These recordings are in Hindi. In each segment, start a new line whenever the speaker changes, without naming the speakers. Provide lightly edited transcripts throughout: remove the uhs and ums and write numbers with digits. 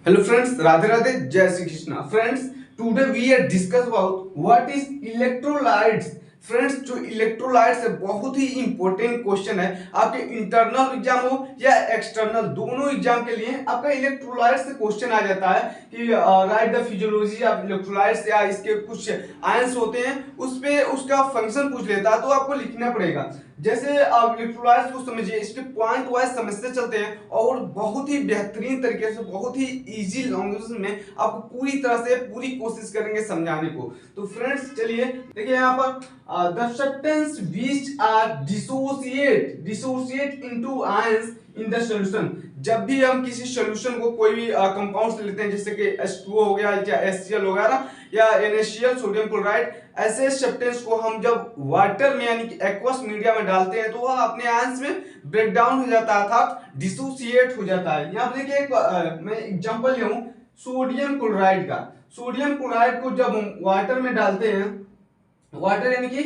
Hello friends, Radhe Radhe, Jai Shri Krishna. Friends, today we are discuss about what is electrolytes. Friends जो इलेक्ट्रोलाइट्स है बहुत ही इंपॉर्टेंट क्वेश्चन है आपके इंटरनल एग्जाम हो या एक्सटर्नल दोनों एग्जाम के लिए आपका इलेक्ट्रोलाइट्स से क्वेश्चन आ जाता है कि right the physiology of electrolytes या इसके कुछ आयंस होते हैं उस पे उसका फंक्शन पूछ लेता है तो आपको लिखना पड़ेगा। जैसे आप इलेक्ट्रोलाइट्स को समझिए, इसके पॉइंट वाइज समझते चलते हैं और बहुत ही बेहतरीन तरीके से बहुत ही इजी लैंग्वेज में आपको पूरी तरह से पूरी कोशिश करेंगे समझाने को। तो फ्रेंड्स चलिए देखिए यहाँ पर the substance which are dissociate into ions in the solution। जब भी हम किसी सॉल्यूशन को कोई भी कंपाउंड से लेते हैं जैसे कि H2O हो गया या HCl हो गया ना या NaCl सोडियम क्लोराइड, ऐसे सब्सटेंस को हम जब वाटर में यानी कि एक्वस मीडिया में डालते हैं तो वह अपने आयंस में ब्रेक डाउन हो जाता है अर्थात डिसोसिएट हो जाता है। यहाँ पर देखिए मैं एग्जांपल लूं सोडियम क्लोराइड का। सोडियम क्लोराइड को जब हम वाटर में डालते हैं, वाटर यानी कि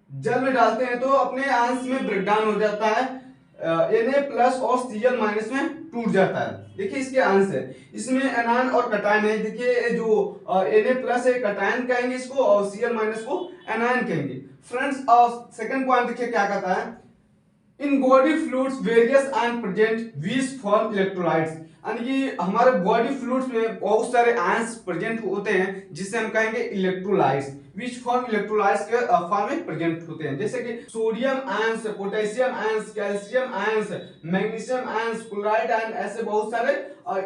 जल में डालते हैं तो अपने आयंस में ब्रेक डाउन हो जाता है, Na+ और Cl- में टूट जाता है। देखिए इसके आंसर है, इसमें एनायन और कटायन है। देखिए जो Na+ है कटायन कहेंगे इसको और Cl- को एनायन कहेंगे। फ्रेंड्स सेकंड पॉइंट देखिए क्या कहता है, in body fluids various ion present which form electrolytes. यानी कि हमारे बॉडी फ्लूइड्स में बहुत सारे आयंस प्रेजेंट होते हैं जिसे हम कहेंगे इलेक्ट्रोलाइट्स, विच फॉर्म इलेक्ट्रोलाइट्स के फॉर्म में प्रेजेंट होते हैं जैसे कि sodium ions, potassium ions, calcium ions, magnesium ions, chloride ion, ऐसे बहुत सारे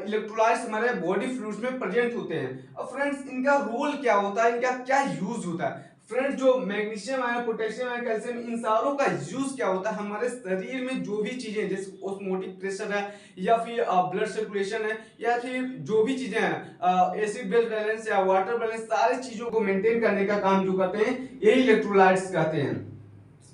इलेक्ट्रोलाइट्स हमारे बॉडी फ्लूइड्स में प्रेजेंट होते हैं। अब फ्रेंड्स इनका रोल क्या होता है, इनका क्या यूज होता है। फ्रेंड्स जो magnesium ion, potassium ion, calcium, इन सारों का यूज क्या होता है हमारे शरीर में जो भी चीजें जैसे ऑस्मोटिक प्रेशर है या फिर ब्लड सर्कुलेशन है या फिर जो भी चीजें हैं एसिड बेस बैलेंस या वाटर बैलेंस, सारी चीजों को मेंटेन करने का काम जो करते हैं यही इलेक्ट्रोलाइट्स कहते हैं।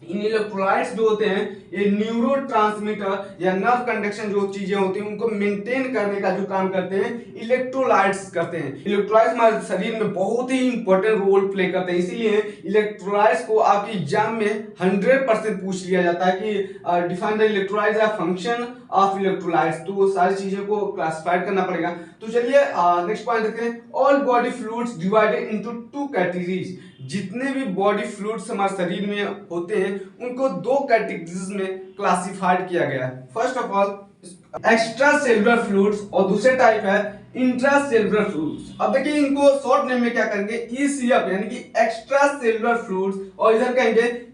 इन इलेक्ट्रोलाइट्स जो होते हैं ये न्यूरोट्रांसमीटर या नर्व कंडक्शन जो चीजें होती हैं उनको मेंटेन करने का जो काम करते हैं इलेक्ट्रोलाइट्स करते हैं। इलेक्ट्रोलाइट्स हमारे शरीर में बहुत ही इंपॉर्टेंट रोल प्ले करते हैं, इसीलिए इलेक्ट्रोलाइट्स को आपके एग्जाम में 100% पूछ लिया जाता है कि डिफाइन द इलेक्ट्रोलाइट्स या फंक्शन ऑफ इलेक्ट्रोलाइट्स। तो वो सारी चीजों को क्लासिफाइड करना पड़ेगा। तो चलिए नेक्स्ट पॉइंट देखते हैं, all body fluids divided into 2 categories. जितने भी बॉडी फ्लूइड्स हमारे शरीर में होते हैं उनको 2 कैटेगरीज में क्लासिफाइड किया गया है। First of all extra cellular fluids और दूसरे टाइप है इंट्रा सेलुलर फ्लूइड्स। अब देखिए इनको शॉर्ट नेम में क्या करेंगे, ECF यानी कि एक्स्ट्रा सेलुलर फ्लूइड्स और इधर कहेंगे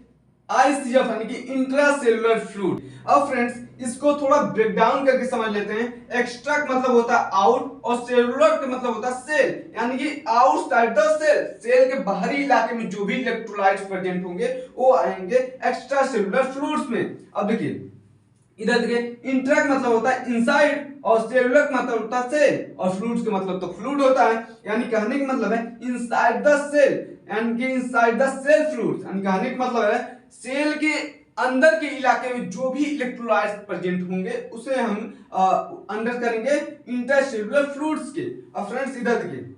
ICF यानी कि इंट्रा सेलुलर फ्लूइड। अब फ्रेंड्स इसको थोड़ा ब्रेक डाउन करके समझ लेते हैं। एक्स्ट्रा का मतलब होता है आउट और सेलुलर का मतलब होता है सेल, यानी कि आउटसाइड द सेल, सेल के बाहरी इलाके में जो भी इलेक्ट्रोलाइट्स प्रेजेंट होंगे वो आएंगे एक्स्ट्रा सेलुलर फ्लूइड्स में। अब देखिए इधर देखिए इंट्रा का मतलब होता है इनसाइड और सेलुलर का मतलब होता है सेल और फ्लूइड्स का मतलब तो फ्लूइड होता है, यानी कहने का मतलब है इनसाइड द सेल यानी कि इनसाइड द सेल फ्लूइड्स, यानी कहने का मतलब है सेल के अंदर के इलाके में जो भी इलेक्ट्रोलाइट्स प्रेजेंट होंगे उसे हम अंडर करेंगे इंटरसेलुलर फ्लूइड्स के। अब फ्रेंड्स इधर देखिए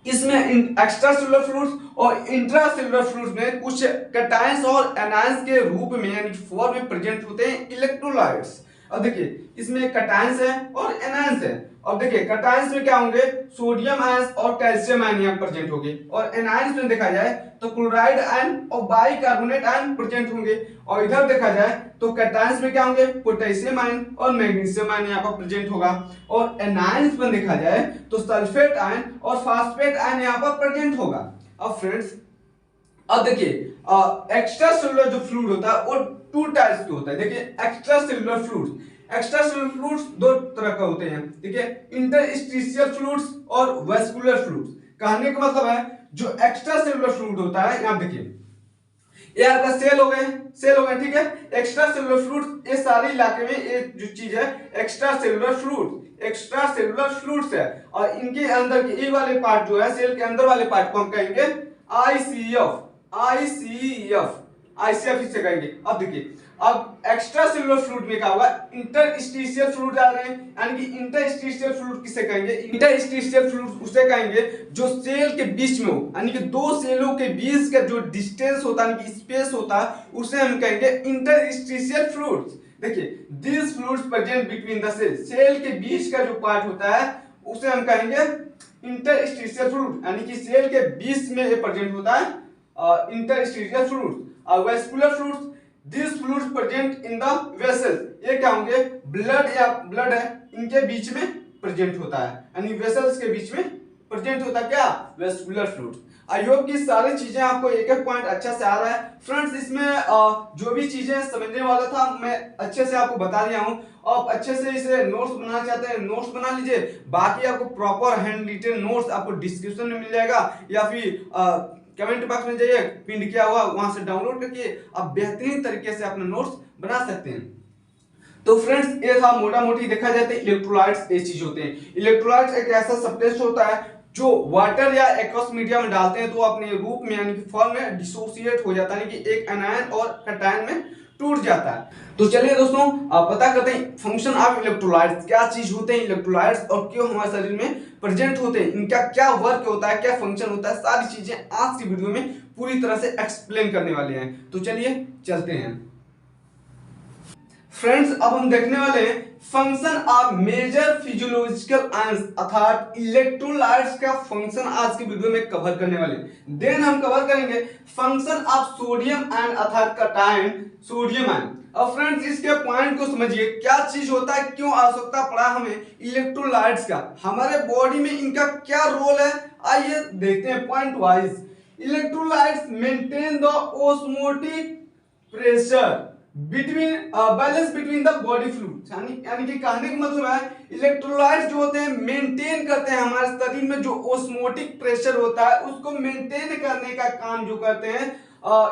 इसमें एक्स्ट्रा सेलुलर फ्लूइड्स और इंट्रा सेलुलर फ्लूइड्स में कुछ कैटायंस और एनायंस के रूप में यानी कि फॉर्म में प्रेजेंट होते हैं इलेक्ट्रोलाइट्स। अब देखिए इसमें कैटायंस है और एनायंस है। अब देखिए कैटायंस में क्या होंगे, सोडियम आयंस और कैल्शियम आयन यहाँ प्रेजेंट होंगे और एनायंस में देखा जाए तो क्लोराइड आयन और बाइकार्बोनेट आयन प्रेजेंट होंगे और इधर देखा जाए तो कैटायंस में क्या होंगे, पोटेशियम आयन और मैग्नीशियम आयन यहाँ पर प्रेजेंट होगा और एनायंस में देखा जाए तो सल्फेट आयन और फास्फेट आयन यहाँ पर प्रेजेंट होगा। अब फ्रेंड्स अब देखिए एक्स्ट्रा सेलुलर जो फ्लूइड होता है वो 2 टाइप्स के होता है। देखिए extra cellular fluids, extra cellular fluids 2 तरह का होते हैं। देखिए इंटरस्टिशियल फ्लूइड्स और वेस्कुलर फ्लूइड्स। कहने का मतलब है जो एक्स्ट्रा सेलुलर फ्लूइड होता है, यहां देखिए ये आपका सेल हो गए, सेल हो गए, ठीक है। एक्स्ट्रा सेलुलर फ्लूइड्स ये सारे इलाके में ये जो चीज है extra cellular fluid, extra cellular fluids है और इनके अंदर के ये वाले पार्ट जो है सेल के अंदर वाले पार्ट को हम कहेंगे ICF, ICF, ICF इसे कहेंगे। अब देखिए अब एक्स्ट्रा सेलुलर फ्लूइड में क्या होगा, इंटरस्टिशियल फ्लूइड आ रहे हैं, यानी कि इंटरस्टिशियल फ्लूइड किसे कहेंगे, इंटरस्टिशियल फ्लूइड उसे कहेंगे जो सेल के बीच में हो, यानी कि 2 सेलों के बीच का जो डिस्टेंस होता है, यानी कि स्पेस होता है, उसे हम कहेंगे इंटरस्टिशियल फ्लूइड्स। देखिए this fluids present between the cell, cell के बीच का जो पार्ट होता है उसे हम कहेंगे इंटरस्टिशियल फ्लूइड, यानी कि सेल के बीच में ये प्रेजेंट होता है interstitial fluid. Vascular fluids, this fluids present in the vessels, ये क्या होंगे, ब्लड या ब्लड है इनके बीच में प्रेजेंट होता है, यानी वेसल्स के बीच में प्रेजेंट होता है क्या, वेस्कुलर फ्लूइड्स। आई होप कि सारी चीजें आपको एक एक पॉइंट अच्छा से आ रहा है फ्रेंड्स। इसमें जो भी चीजें समझने वाला था मैं अच्छे से आपको बता दिया हूँ। आप अच्छे से इसे नोट्स बनाना चाहते हैं नोट्स बना लीजिए, बाकी आपको प्रॉपर हैंड रिटन नोट्स आपको डिस्क्रिप्शन में मिल जाएगा या फिर कमेंट बॉक्स में जाइए, पिन किया हुआ वहां से डाउनलोड करके आप बेहतरीन तरीके से अपने नोट्स बना सकते हैं। तो फ्रेंड्स ये था मोटा मोटी देखा जाए तो इलेक्ट्रोलाइट्स ये चीज होते हैं। इलेक्ट्रोलाइट्स एक ऐसा सब्सटेंस होता है जो वाटर या एक्वस मीडिया में डालते हैं तो अपने रूप में यानी कि फॉर्म में डिसोसिएट हो जाता है, यानी कि एक एनायन और कैटायन में टूट जाता है। तो चलिए दोस्तों आप पता करते हैं फंक्शन ऑफ इलेक्ट्रोलाइट्स, क्या चीज होते हैं इलेक्ट्रोलाइट्स और क्यों हमारे शरीर में प्रेजेंट होते हैं, इनका क्या वर्क होता है, क्या फंक्शन होता है, सारी चीजें आज की वीडियो में पूरी तरह से एक्सप्लेन करने वाले हैं। तो चलिए चलते हैं फ्रेंड्स। अब हम देखने वाले हैं function of major physiological ions अर्थात इलेक्ट्रोलाइट्स का फंक्शन आज की वीडियो में कवर करने वाले हैं। देन हम कवर करेंगे फंक्शन ऑफ सोडियम आयन अर्थात कैटायन सोडियम आयन। अब फ्रेंड्स इसके पॉइंट को समझिए, क्या चीज होता है, क्यों आवश्यकता पड़ा हमें इलेक्ट्रोलाइट्स का, हमारे बॉडी में इनका क्या रोल है, आइए देखते हैं point wise. Electrolytes maintain the osmotic pressure between balance between the body fluids, यानी कि कहने का मतलब है इलेक्ट्रोलाइट्स जो होते हैं मेंटेन करते हैं हमारे शरीर में जो ऑस्मोटिक प्रेशर होता है उसको मेंटेन करने का काम जो करते हैं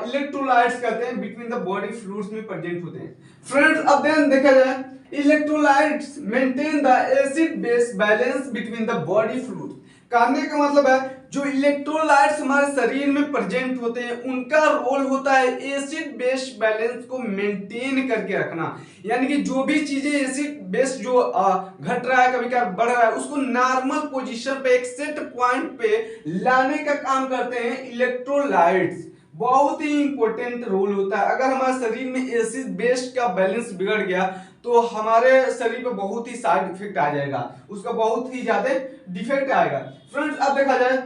इलेक्ट्रोलाइट्स करते हैं बिटवीन द बॉडी फ्लूइड्स में प्रेजेंट होते हैं फ्रेंड्स। अब देन देखा जाए electrolytes maintain the acid base balance between the body fluids, कहने का मतलब है जो इलेक्ट्रोलाइट्स हमारे शरीर में प्रेजेंट होते हैं उनका रोल होता है एसिड बेस बैलेंस को मेंटेन करके रखना, यानी कि जो भी चीजें एसिड बेस जो घट रहा है कभी कभी बढ़ रहा है उसको नॉर्मल पोजीशन पे एक सेट पॉइंट पे लाने का काम करते हैं इलेक्ट्रोलाइट्स। बहुत ही इंपॉर्टेंट रोल होता है। अगर हमारे शरीर में एसिड बेस का बैलेंस बिगड़ गया तो हमारे शरीर पे बहुत ही साइड इफेक्ट आ जाएगा, उसका बहुत ही ज्यादा डिफेक्ट आएगा फ्रेंड्स। अब देखा जाए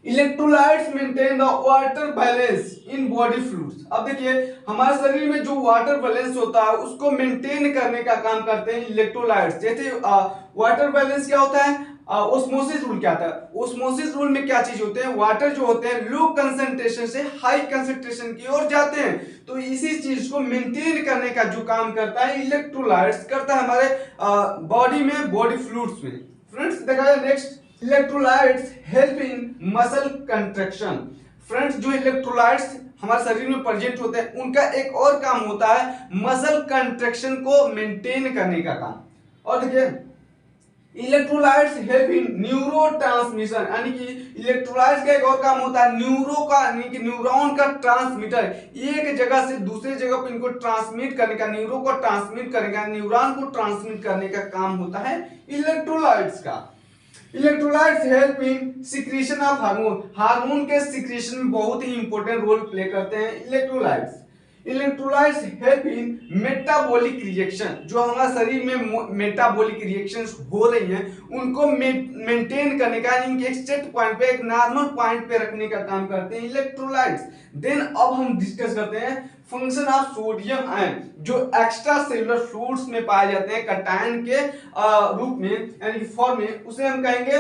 electrolytes maintain the water balance in body fluids. अब देखिए हमारे शरीर में जो वाटर बैलेंस होता है उसको मेंटेन करने का काम करते हैं इलेक्ट्रोलाइट्स। जैसे वाटर बैलेंस क्या होता है, ओस्मोसिस रूल क्या था, ओस्मोसिस रूल में क्या चीज होते हैं, वाटर जो होते हैं लो कंसंट्रेशन से हाई कंसंट्रेशन की ओर जाते हैं, तो इसी चीज को मेंटेन करने का जो काम करता है इलेक्ट्रोलाइट्स करता है हमारे बॉडी में बॉडी फ्लूइड्स में। फ्रेंड्स देखा जाए next electrolytes help in muscle contraction. Friends जो इलेक्ट्रोलाइट्स हमारे शरीर में प्रेजेंट होते हैं उनका एक और काम होता है मसल कंट्रैक्शन को मेंटेन करने का काम। और देखिए इलेक्ट्रोलाइट्स हेल्प इन न्यूरोट्रांसमिशन, यानी कि इलेक्ट्रोलाइट्स का एक और काम होता है न्यूरो का, यानी कि न्यूरॉन का ट्रांसमीटर, एक जगह से दूसरे जगह पर इनको ट्रांसमिट करने का, न्यूरो को ट्रांसमिट करने का, न्यूरॉन को ट्रांसमिट करने का काम होता है इलेक्ट्रोलाइट्स का। Electrolytes help in secretion of hormone, hormone के सिक्रीशन में बहुत ही इंपॉर्टेंट रोल प्ले करते हैं electrolytes. Electrolytes help in metabolic reaction, जो हमारे शरीर में मेटाबॉलिक रिएक्शंस हो रही हैं उनको मेंटेन करने का, यानी एक सेट पॉइंट पे एक नॉर्मल पॉइंट पे रखने का काम करते हैं इलेक्ट्रोलाइट्स। देन अब हम डिस्कस करते हैं फंक्शन ऑफ सोडियम आयन जो एक्स्ट्रा सेलुलर फ्लूइड्स में पाए जाते हैं कैटायन के रूप में, यानी कि फॉर्म में, उसे हम कहेंगे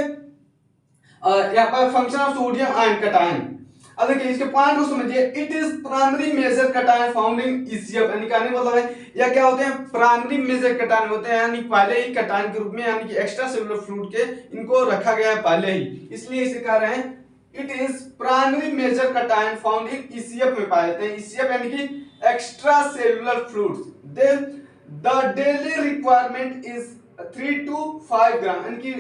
यहाँ पर function of sodium ion cation. अब देखिए इसके पॉइंट को समझिए, it is primary major cation found in ECF, यानी कहने का मतलब है या क्या होते हैं प्राइमरी मेजर कैटायन होते हैं, यानी पहले ही कैटायन के रूप में, यानी कि एक्स्ट्रा सेलुलर फ्लूइड के इनको रखा गया है पहले ही, इसलिए इसे कह रहे हैं it is primary major cation found in ECF में पाए जाते हैं, ईसीएफ यानी कि extra cellular fluids. Then the daily requirement is 3 to 5 gram, यानी कि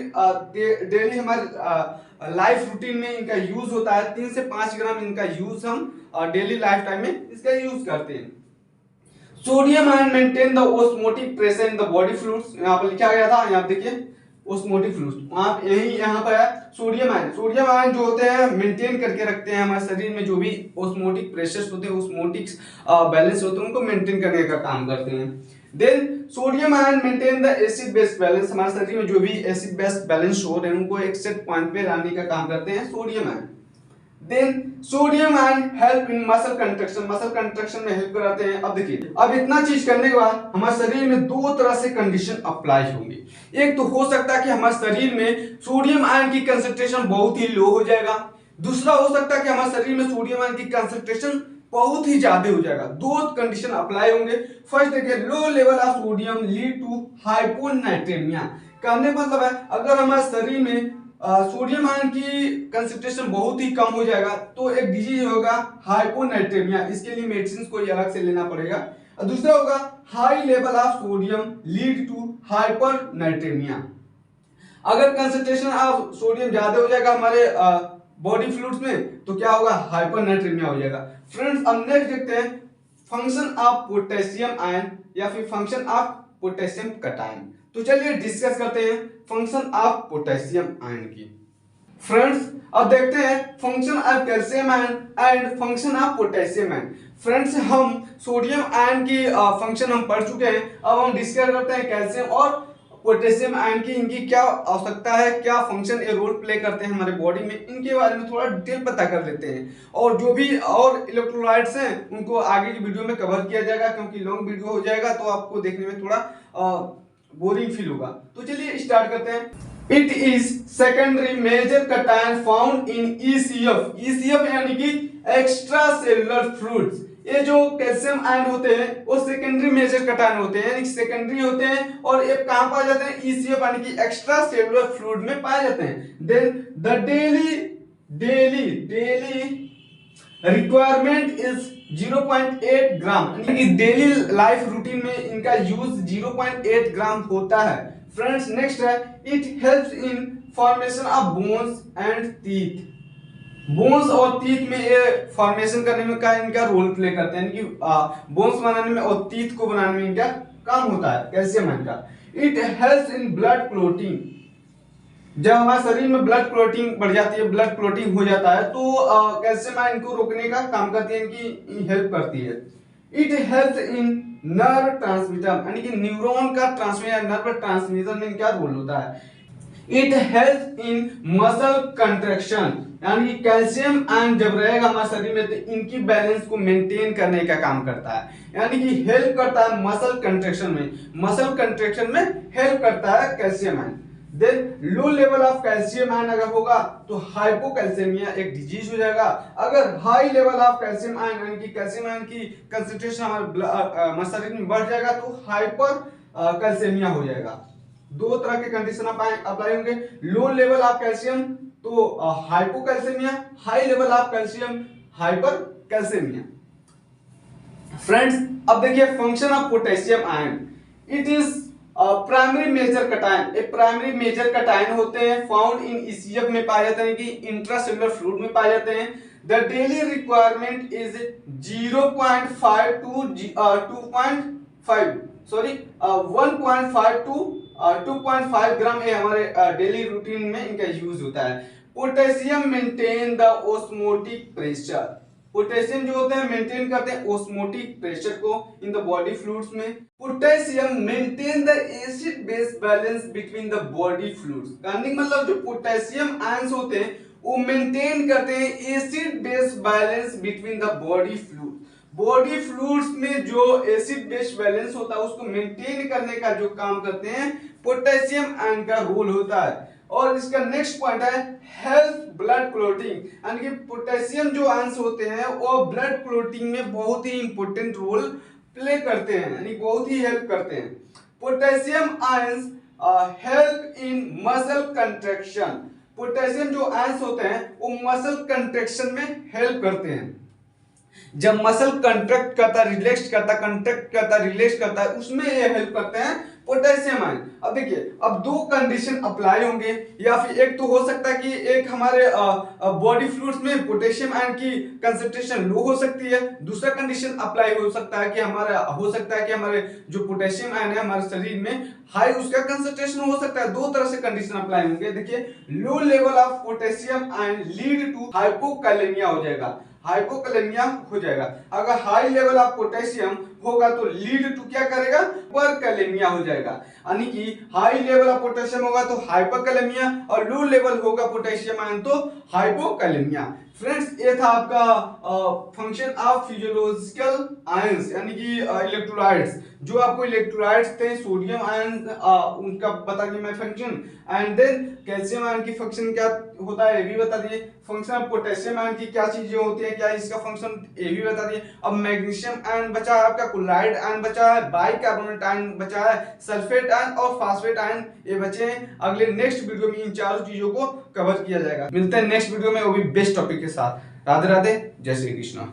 डेली हमारे लाइफ रूटीन में इनका यूज होता है, 3 से 5 ग्राम इनका यूज हम डेली लाइफ टाइम में इसका यूज करते हैं। Sodium ion maintain the osmotic pressure in the body fluids, यहाँ पर लिखा गया था, यहाँ देखिए ऑस्मोटिक फ्लूइड्स, वहाँ यही यहाँ पर है सोडियम आयन। सोडियम आयन जो होते हैं मेंटेन करके रखते हैं हमारे शरीर में जो भी ऑस्मोटिक प्रेशर्स होते हैं, ऑस्मोटिक बैलेंस होते हैं, उनको मेंटेन करने का काम करते हैं। Then sodium ion maintain the acid base balance, हमारे शरीर में जो भी एसिड बेस बैलेंस हो रहे हैं उनको एक सेट पॉइंट पे लाने का काम करते हैं sodium ion. Then sodium ion help in muscle contraction में हेल्प कराते हैं। अब देखिए, अब इतना चीज करने के बाद हमारे शरीर में दो तरह से कंडीशन अप्लाई होंगी। एक तो हो सकता है कि हमारे शरीर में सोडियम आयन की कंसंट्रेशन बहुत ही लो हो जाएगा, दूसरा हो सकता है कि हमारे शरीर में सोडियम आयन की कंसंट्रेशन बहुत ही ज्यादा हो जाएगा। दो कंडीशन अप्लाई होंगे। फर्स्ट देखिए, low level of sodium lead to hyponatraemia. कहने का मतलब है अगर हमारे शरीर में सोडियम आयन की कंसंट्रेशन बहुत ही कम हो जाएगा तो एक डिजीज होगा हाइपोनाइट्रेमिया, इसके लिए मेडिसिन कोई अलग से लेना पड़ेगा। और दूसरा होगा high level of sodium lead to hypernatraemia. अगर कंसंट्रेशन ऑफ सोडियम ज्यादा हो जाएगा हमारे बॉडी फ्लूइड्स में तो क्या होगा, हाइपरनाइट्रेमिया हो जाएगा। फ्रेंड्स, अब नेक्स्ट देखते हैं फंक्शन ऑफ पोटेशियम आयन या फिर फंक्शन ऑफ पोटेशियम कटायन। तो चलिए डिस्कस करते हैं फंक्शन ऑफ पोटेशियम आयन की। फ्रेंड्स, अब देखते हैं function of calcium ion and function of potassium ion. Friends, हम सोडियम आयन की फंक्शन हम पढ़ चुके हैं, अब हम डिस्कस करते हैं कैल्शियम और पोटेशियम आयन की, इनकी क्या आवश्यकता है, क्या फंक्शन ये रोल प्ले करते हैं हमारे बॉडी में, इनके बारे में थोड़ा डिटेल पता कर लेते हैं। और जो भी और इलेक्ट्रोलाइट्स हैं उनको आगे की वीडियो में कवर किया जाएगा, क्योंकि लॉन्ग वीडियो हो जाएगा तो आपको देखने में थोड़ा बोरिंग फील होगा। तो चलिए स्टार्ट करते हैं। It is secondary major cation found in ECF. ECF यानी कि एक्स्ट्रा सेलुलर फ्लूइड्स। ये जो कैल्शियम आयन होते हैं वो सेकेंडरी मेजर कटायन होते हैं, यानी सेकेंडरी होते हैं और ये कहां पाए जाते हैं, ईसीएफ यानी कि एक्स्ट्रा सेलुलर फ्लूइड में पाए जाते हैं। Then the daily requirement is 0.8 gram, यानी कि डेली लाइफ रूटीन में इनका यूज 0.8 ग्राम होता है। फ्रेंड्स, नेक्स्ट है it helps in formation of bones and teeth. Bones और टीथ में ये फॉर्मेशन करने में का इनका रोल प्ले करते हैं, यानी कि बोन्स बनाने में और टीथ को बनाने में इनका काम होता है कैल्शियम आयन का। It helps in blood clotting. जब हमारे शरीर में ब्लड क्लोटिंग बढ़ जाती है, ब्लड क्लोटिंग हो जाता है तो कैल्शियम आयन को रोकने का काम करती है, इनकी हेल्प करती है। It helps in nerve transmitter, यानी कि न्यूरॉन का ट्रांसमीटर, नर्व ट्रांसमीटर में इनका रोल होता है। It help in muscle contraction, यानी कैल्शियम आयन जब रहेगा हमारे शरीर में तो इनकी बैलेंस को मेंटेन करने का काम करता है, यानी कि हेल्प करता है मसल कंट्रैक्शन में, मसल कंट्रैक्शन में हेल्प करता है calcium ion. Then low level of calcium ion अगर होगा तो हाइपोकैल्सेमिया एक डिजीज हो जाएगा। अगर high level of calcium ion यानी कि कैल्शियम आयन की कंसंट्रेशन हमारे शरीर में बढ़ जाएगा तो हाइपर कैल्सेमिया हो जाएगा। दो तरह के कंडीशन अप्लाई होंगे, लो लेवल ऑफ कैल्शियम तो hypocalcaemia, high level of calcium hypercalcaemia. Friends, अब देखिए function of potassium ion. It is primary major cation. एक प्राइमरी मेजर कटायन होते हैं फाउंड इन ईसीएफ में पाए जाते हैं कि इंट्रासेलुलर फ्लूइड में पाए जाते हैं। The daily requirement is 0.5 to 2.5 sorry 1.5 to 2.5 ग्राम ये हमारे डेली रूटीन में इनका यूज होता है। Potassium maintain the osmotic pressure. Potassium जो होते हैं मेंटेन करते हैं ऑस्मोटिक प्रेशर को इन द बॉडी फ्लूइड्स में। Potassium maintain the acid base balance between the body fluids. कहने का मतलब जो पोटेशियम आयंस होते हैं वो मेंटेन करते हैं acid base balance between the body fluid. Body fluids में जो एसिड बेस बैलेंस होता है उसको मेंटेन करने का जो काम करते हैं पोटेशियम आयन का रोल होता है। और इसका नेक्स्ट पॉइंट है हेल्प ब्लड क्लोटिंग, यानी कि पोटेशियम जो आयंस होते हैं वो ब्लड क्लोटिंग में बहुत ही इंपॉर्टेंट रोल प्ले करते हैं, यानी बहुत ही हेल्प करते हैं। Potassium ions help in muscle contraction. Potassium जो आयंस होते हैं वो मसल कंट्रैक्शन में हेल्प करते हैं। जब मसल कंट्रैक्ट करता, रिलैक्स करता, कंट्रैक्ट करता, रिलैक्स करता है उसमें ये हेल्प करते हैं पोटेशियम आयन। अब देखिए, अब दो कंडीशन अप्लाई होंगे, या फिर एक तो हो सकता है कि एक हमारे बॉडी फ्लूइड्स में पोटेशियम आयन की कंसंट्रेशन लो हो सकती है, दूसरा कंडीशन अप्लाई हो सकता है कि हमारे जो पोटेशियम आयन है हमारे शरीर में हाई उसका कंसंट्रेशन हो सकता है। दो तरह से कंडीशन अप्लाई होंगे। देखिए, low level of potassium ion lead to hypokalaemia हो जाएगा, हाइपोकैलेमिया हो जाएगा। अगर हाई लेवल ऑफ पोटेशियम होगा तो लीड टू क्या करेगा, हाइपरकैलेमिया हो जाएगा। यानी कि हाई लेवल ऑफ पोटेशियम होगा तो हाइपरकैलेमिया और लो लेवल होगा पोटेशियम आयन तो हाइपोकैलेमिया। फ्रेंड्स, ये था आपका फंक्शन ऑफ फिजियोलॉजिकल आयंस यानी कि इलेक्ट्रोलाइट्स। जो आपको इलेक्ट्रोलाइट्स थे सोडियम आयन उनका बता दिया मैं function, and then calcium ion की फंक्शन क्या होता है ये भी बता दिए। फंक्शन ऑफ पोटेशियम आयन की क्या चीजें होती है, क्या इसका फंक्शन ये भी बता दिए। अब मैग्नीशियम आयन बचा है, आपका क्लोराइड आयन बचा है, बाइकार्बोनेट आयन बचा है, सल्फेट आयन और फास्फेट आयन ये बचे हैं। अगले नेक्स्ट वीडियो में इन चारों चीजों को कवर किया जाएगा। मिलते हैं नेक्स्ट वीडियो में, वो भी बेस्ट टॉपिक के साथ। राधे राधे, जय श्री कृष्ण।